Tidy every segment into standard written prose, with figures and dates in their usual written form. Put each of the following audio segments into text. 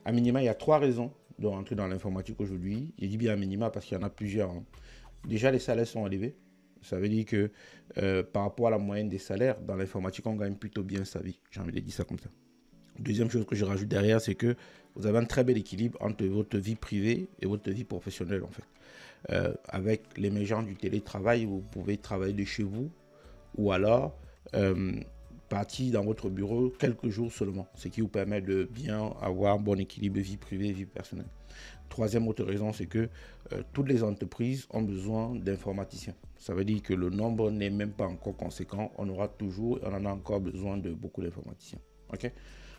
à minima, il y a 3 raisons de rentrer dans l'informatique aujourd'hui. Je dis bien à minima parce qu'il y en a plusieurs, hein. Déjà, les salaires sont élevés. Ça veut dire que par rapport à la moyenne des salaires, dans l'informatique, on gagne plutôt bien sa vie. J'ai envie de dire ça comme ça. Deuxième chose que je rajoute derrière, c'est que vous avez un très bel équilibre entre votre vie privée et votre vie professionnelle, en fait. Avec l'émergence du télétravail, vous pouvez travailler de chez vous ou alors partir dans votre bureau quelques jours seulement, ce qui vous permet de bien avoir un bon équilibre vie privée et vie personnelle. Troisième autre raison, c'est que toutes les entreprises ont besoin d'informaticiens. Ça veut dire que le nombre n'est même pas encore conséquent. On aura toujours, on en a encore besoin de beaucoup d'informaticiens. Ok?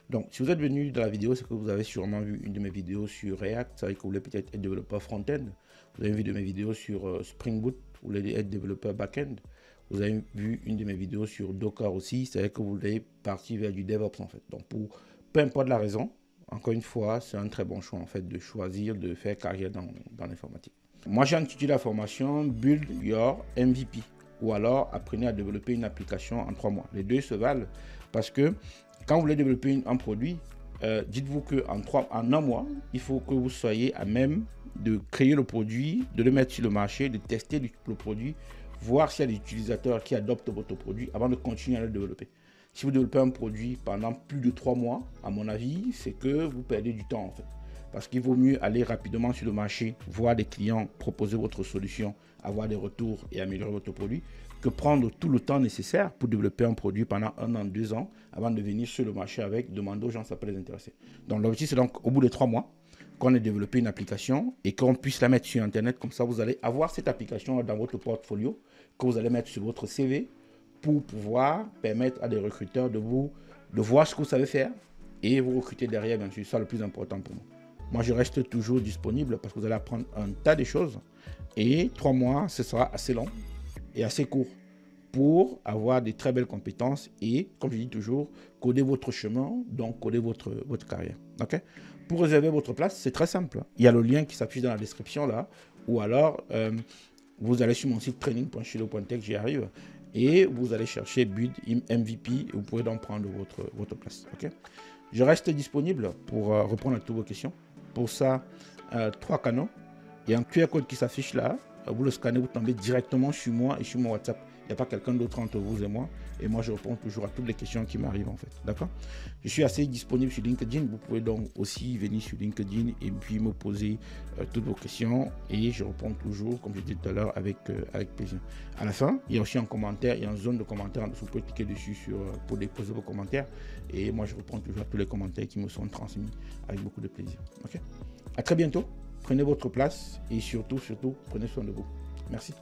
Donc, si vous êtes venu dans la vidéo, c'est que vous avez sûrement vu une de mes vidéos sur React. Ça veut dire que vous voulez peut-être être développeur front-end. Vous avez vu de mes vidéos sur Spring Boot. Vous voulez être développeur back-end. Vous avez vu une de mes vidéos sur Docker aussi. Ça veut dire que vous voulez partir vers du DevOps en fait. Donc, peu importe la raison, encore une fois, c'est un très bon choix en fait de choisir de faire carrière dans l'informatique. Moi, j'ai intitulé la formation Build Your MVP ou alors apprenez à développer une application en 3 mois. Les deux se valent parce que quand vous voulez développer un produit, dites-vous qu'en 1 mois, il faut que vous soyez à même de créer le produit, de le mettre sur le marché, de tester le produit, voir s'il y a des utilisateurs qui adoptent votre produit avant de continuer à le développer. Si vous développez un produit pendant plus de 3 mois, à mon avis, c'est que vous perdez du temps en fait. Parce qu'il vaut mieux aller rapidement sur le marché, voir des clients, proposer votre solution, avoir des retours et améliorer votre produit, que prendre tout le temps nécessaire pour développer un produit pendant 1 an, 2 ans, avant de venir sur le marché avec, demander aux gens si ça peut les intéresser. Donc l'objectif, c'est donc au bout de 3 mois, qu'on ait développé une application et qu'on puisse la mettre sur Internet. Comme ça, vous allez avoir cette application dans votre portfolio, que vous allez mettre sur votre CV pour pouvoir permettre à des recruteurs de voir ce que vous savez faire et vous recruter derrière, bien sûr. C'est ça le plus important pour moi. Moi, je reste toujours disponible parce que vous allez apprendre un tas de choses. Et 3 mois, ce sera assez long et assez court pour avoir des très belles compétences et, comme je dis toujours, coder votre chemin, donc coder votre carrière. Okay? Pour réserver votre place, c'est très simple. Il y a le lien qui s'affiche dans la description là, ou alors vous allez sur mon site training.chilo.tech, j'y arrive, et vous allez chercher Build MVP et vous pouvez donc prendre votre place. Okay? Je reste disponible pour répondre à toutes vos questions. Pour ça, 3 canaux. Il y a un QR code qui s'affiche là. Vous le scannez, vous tombez directement sur moi et sur mon WhatsApp. Il n'y a pas quelqu'un d'autre entre vous et moi. Et moi, je réponds toujours à toutes les questions qui m'arrivent en fait. D'accord? Je suis assez disponible sur LinkedIn. Vous pouvez donc aussi venir sur LinkedIn et puis me poser toutes vos questions. Et je réponds toujours, comme je disais tout à l'heure, avec plaisir. À la fin, il y a aussi un commentaire. Il y a une zone de commentaires. Vous pouvez cliquer dessus pour déposer vos commentaires. Et moi, je réponds toujours à tous les commentaires qui me sont transmis avec beaucoup de plaisir. Ok? À très bientôt. Prenez votre place et surtout, prenez soin de vous. Merci.